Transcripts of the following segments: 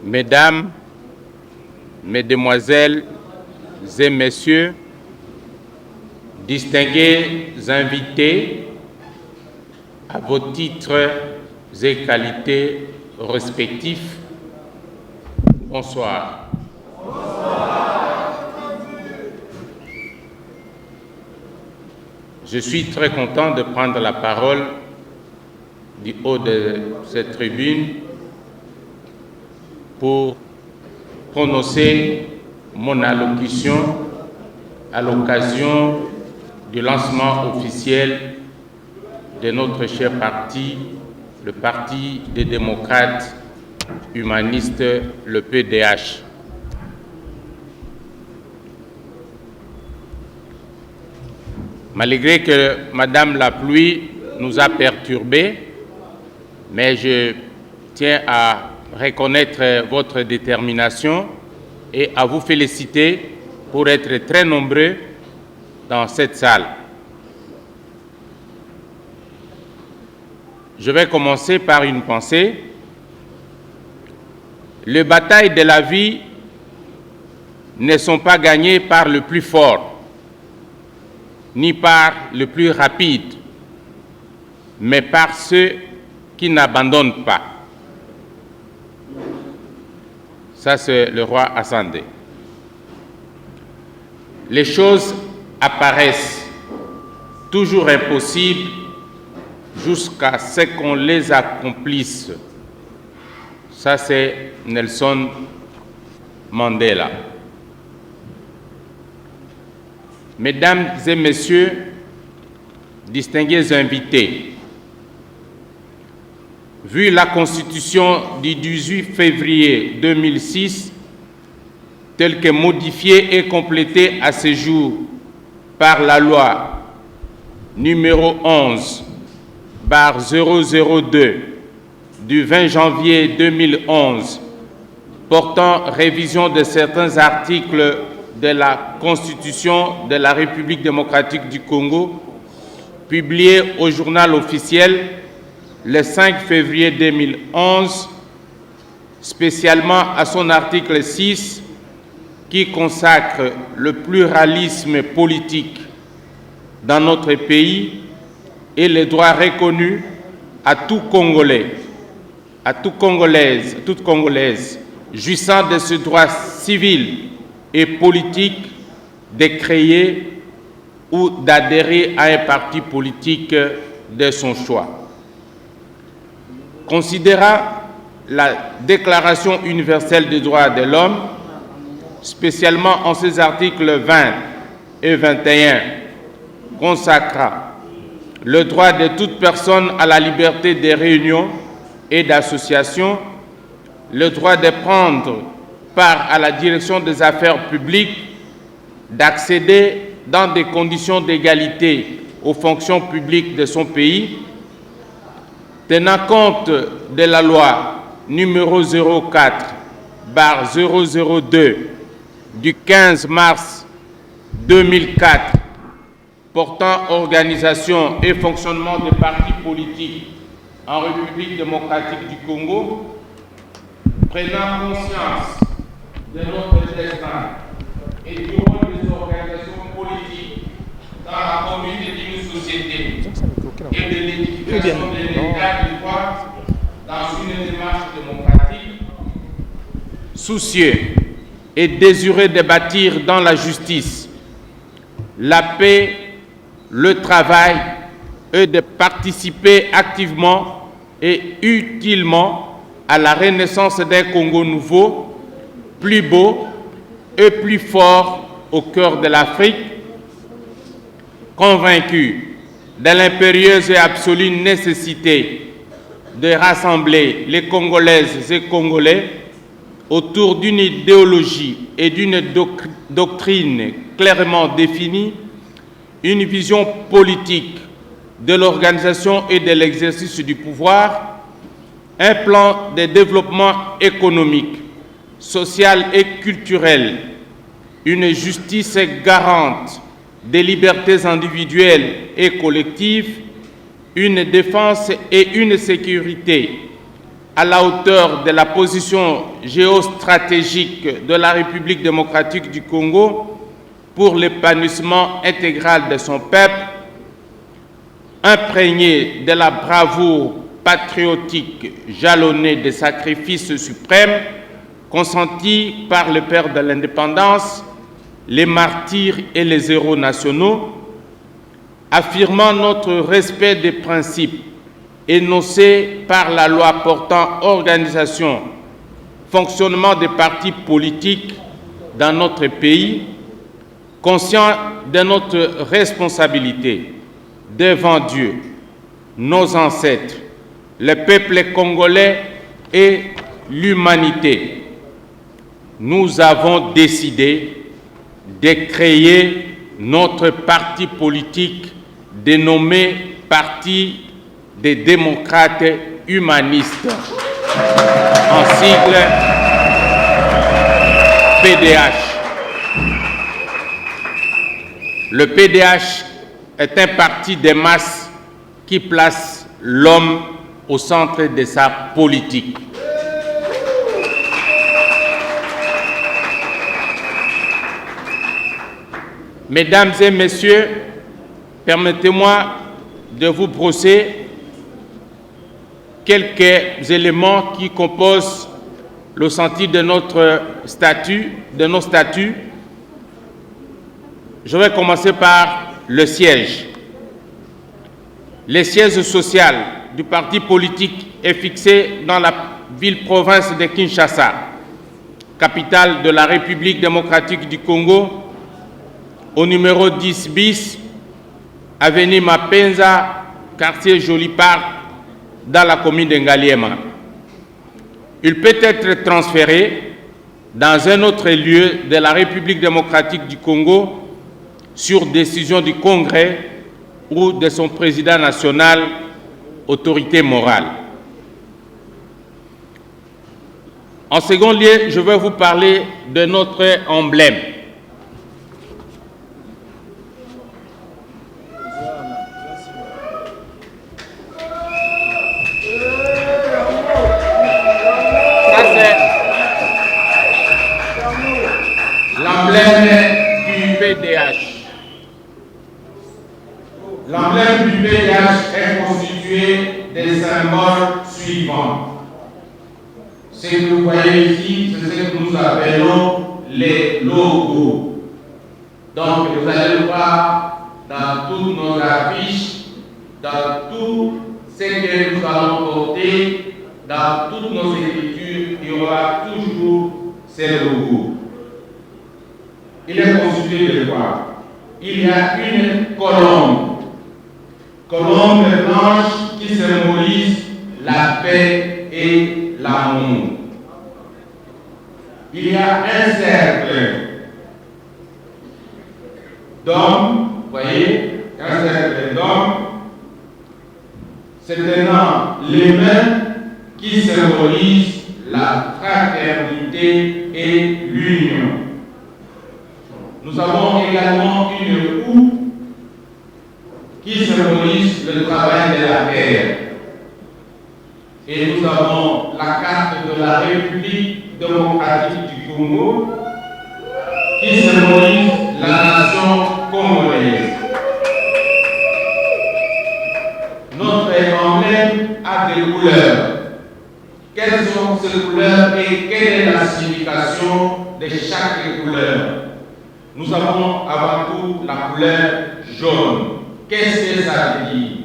Mesdames, Mesdemoiselles et Messieurs, distingués invités, à vos titres et qualités respectifs, bonsoir. Je suis très content de prendre la parole du haut de cette tribune pour prononcer mon allocution à l'occasion du lancement officiel de notre cher parti, le Parti des démocrates humanistes, le PDH. Malgré que Madame la pluie nous a perturbés, mais je tiens à reconnaître votre détermination et à vous féliciter pour être très nombreux dans cette salle. Je vais commencer par une pensée. Les batailles de la vie ne sont pas gagnées par le plus fort, ni par le plus rapide, mais par ceux qui n'abandonnent pas. Ça, c'est le roi Ascendé. Les choses apparaissent toujours impossibles jusqu'à ce qu'on les accomplisse. Ça, c'est Nelson Mandela. Mesdames et messieurs, distingués invités, vu la Constitution du 18 février 2006, telle que modifiée et complétée à ce jour par la loi numéro 11/002 du 20 janvier 2011 portant révision de certains articles de la Constitution de la République démocratique du Congo, publiée au journal officiel le 5 février 2011, spécialement à son article 6 qui consacre le pluralisme politique dans notre pays et les droits reconnus à tout Congolais, à toute Congolaise, jouissant de ce droit civil et politique de créer ou d'adhérer à un parti politique de son choix. Considérant la Déclaration universelle des droits de l'homme, spécialement en ses articles 20 et 21, consacrant le droit de toute personne à la liberté de réunion et d'association, le droit de prendre part à la direction des affaires publiques, d'accéder dans des conditions d'égalité aux fonctions publiques de son pays, tenant compte de la loi numéro 04/002 du 15 mars 2004 portant organisation et fonctionnement des partis politiques en République démocratique du Congo, prenant conscience de notre destin et du rôle des organisations politiques dans la conduite d'une société et de l'édification de l'État de droit dans une démarche démocratique, soucieux et désireux de bâtir dans la justice, la paix, le travail et de participer activement et utilement à la renaissance d'un Congo nouveau, plus beau et plus fort au cœur de l'Afrique, convaincu de l'impérieuse et absolue nécessité de rassembler les Congolaises et Congolais autour d'une idéologie et d'une doctrine clairement définie, une vision politique de l'organisation et de l'exercice du pouvoir, un plan de développement économique, social et culturel, une justice garante des libertés individuelles et collectives, une défense et une sécurité à la hauteur de la position géostratégique de la République démocratique du Congo pour l'épanouissement intégral de son peuple, imprégné de la bravoure patriotique jalonnée des sacrifices suprêmes consentis par le père de l'indépendance, les martyrs et les héros nationaux, affirmant notre respect des principes énoncés par la loi portant organisation, fonctionnement des partis politiques dans notre pays, conscient de notre responsabilité devant Dieu, nos ancêtres, le peuple congolais et l'humanité, nous avons décidé de créer notre parti politique dénommé Parti des démocrates humanistes, en sigle PDH. Le PDH est un parti des masses qui place l'homme au centre de sa politique. Mesdames et messieurs, permettez-moi de vous brosser quelques éléments qui composent le sentier de notre statut, de nos statuts. Je vais commencer par le siège. Le siège social du parti politique est fixé dans la ville-province de Kinshasa, capitale de la République démocratique du Congo, au numéro 10 bis, avenue Mapenza, quartier Joli Park, dans la commune de Ngaliema. Il peut être transféré dans un autre lieu de la République démocratique du Congo sur décision du Congrès ou de son président national, autorité morale. En second lieu, je vais vous parler de notre emblème. L'emblème du PDH. L'emblème du PDH est constitué des symboles suivants. Ce que vous voyez ici, c'est ce que nous appelons les logos. Donc, vous allez le voir dans toutes nos affiches, dans tout ce que nous allons porter, dans toutes nos écritures, il y aura toujours ces logos. Il est constitué de quoi? Il y a une colombe blanche qui symbolise la paix et l'amour. Il y a un cercle d'hommes, vous voyez, un cercle d'hommes, se tenant les mains qui symbolisent la fraternité et l'union. Nous avons également une houe qui symbolise le travail de la terre. Et nous avons la carte de la République démocratique du Congo qui symbolise la nation congolaise. Notre emblème a des couleurs. Quelles sont ces couleurs et quelle est la signification de chaque couleur? Nous avons avant tout la couleur jaune. Qu'est-ce que ça veut dire?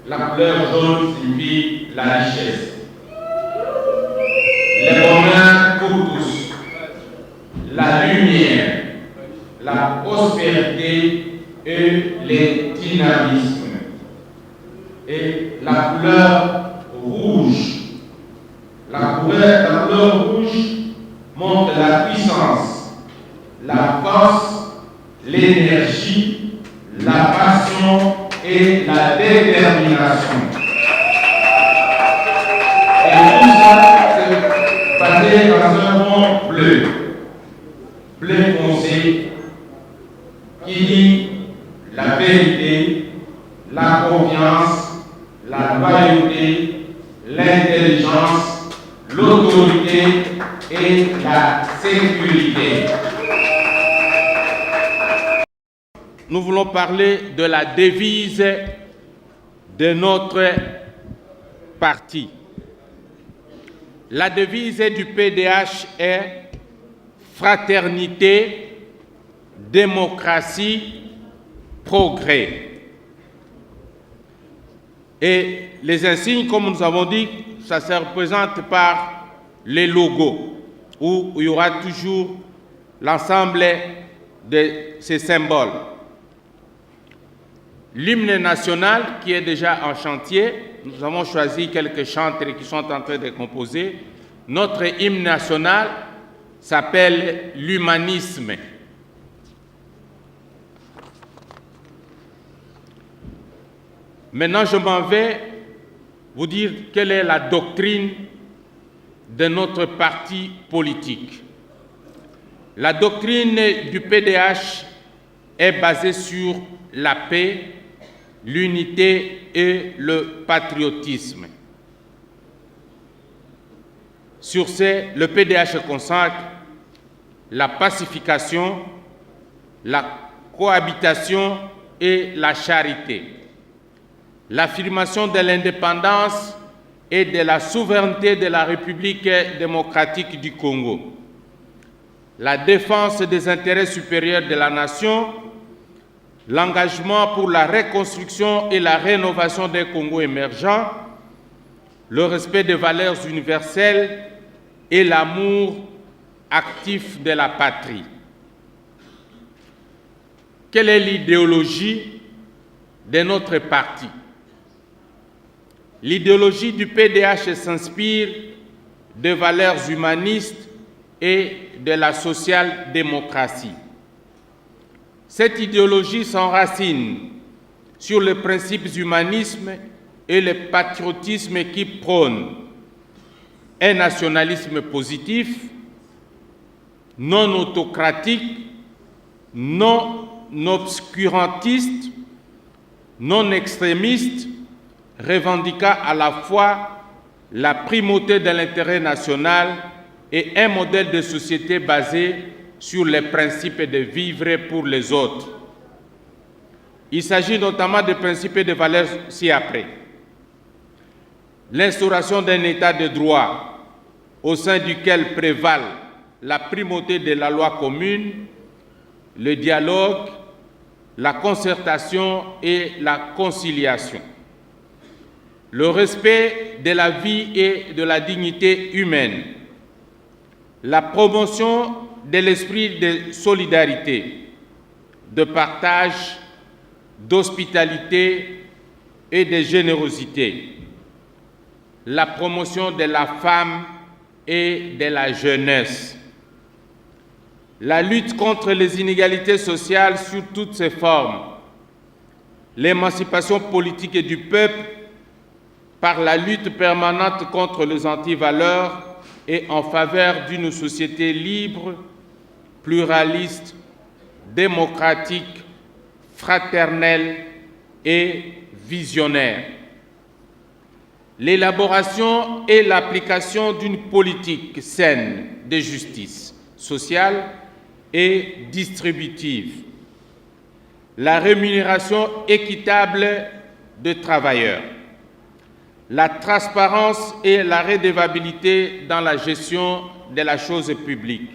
La couleur jaune signifie la richesse. Le bonheur pour tous. La lumière, la prospérité et le dynamisme. Et la couleur rouge. La couleur rouge montre la puissance, la force, l'énergie, la passion et la détermination. Et tout ça, c'est basé dans un rond bleu foncé, qui dit la vérité, la confiance, la loyauté, l'intelligence et la sécurité. Nous voulons parler de la devise de notre parti. La devise du PDH est fraternité, démocratie, progrès. Et les insignes, comme nous avons dit, ça se représente par les logos, où il y aura toujours l'ensemble de ces symboles. L'hymne national qui est déjà en chantier, nous avons choisi quelques chantres qui sont en train de composer. Notre hymne national s'appelle l'humanisme. Maintenant, je m'en vais vous dire quelle est la doctrine de notre parti politique. La doctrine du PDH est basée sur la paix, l'unité et le patriotisme. Sur ce, le PDH consacre la pacification, la cohabitation et la charité, l'affirmation de l'indépendance et de la souveraineté de la République démocratique du Congo, la défense des intérêts supérieurs de la nation, l'engagement pour la reconstruction et la rénovation d'un Congo émergent, le respect des valeurs universelles et l'amour actif de la patrie. Quelle est l'idéologie de notre parti? L'idéologie du PDH s'inspire de valeurs humanistes et de la social-démocratie. Cette idéologie s'enracine sur les principes humanisme et le patriotisme qui prônent un nationalisme positif, non autocratique, non obscurantiste, non extrémiste, revendiquant à la fois la primauté de l'intérêt national et un modèle de société basé sur les principes de vivre pour les autres. Il s'agit notamment des principes et des valeurs ci-après. L'instauration d'un état de droit au sein duquel prévalent la primauté de la loi commune, le dialogue, la concertation et la conciliation. Le respect de la vie et de la dignité humaine, la promotion de l'esprit de solidarité, de partage, d'hospitalité et de générosité, la promotion de la femme et de la jeunesse, la lutte contre les inégalités sociales sous toutes ses formes, l'émancipation politique et du peuple par la lutte permanente contre les antivaleurs et en faveur d'une société libre, pluraliste, démocratique, fraternelle et visionnaire. L'élaboration et l'application d'une politique saine de justice sociale et distributive. La rémunération équitable des travailleurs. La transparence et la redevabilité dans la gestion de la chose publique,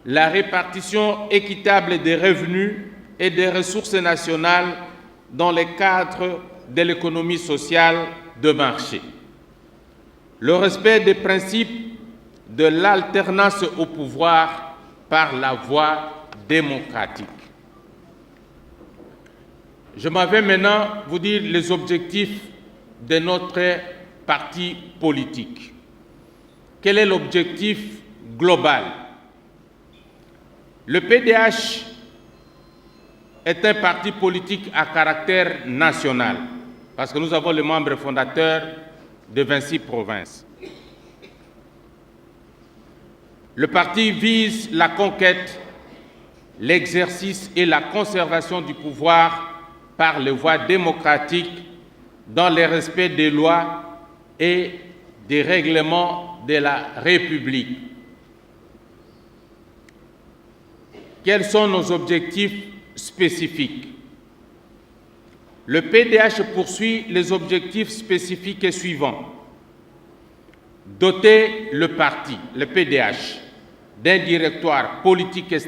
la répartition équitable des revenus et des ressources nationales dans le cadre de l'économie sociale de marché, le respect des principes de l'alternance au pouvoir par la voie démocratique. Je m'en vais maintenant vous dire les objectifs de notre parti politique. Quel est l'objectif global? Le PDH est un parti politique à caractère national, parce que nous avons les membres fondateurs de 26 provinces. Le parti vise la conquête, l'exercice et la conservation du pouvoir par les voies démocratiques dans le respect des lois et des règlements de la République. Quels sont nos objectifs spécifiques? Le PDH poursuit les objectifs spécifiques suivants. Doter le parti, le PDH, d'un directoire politique et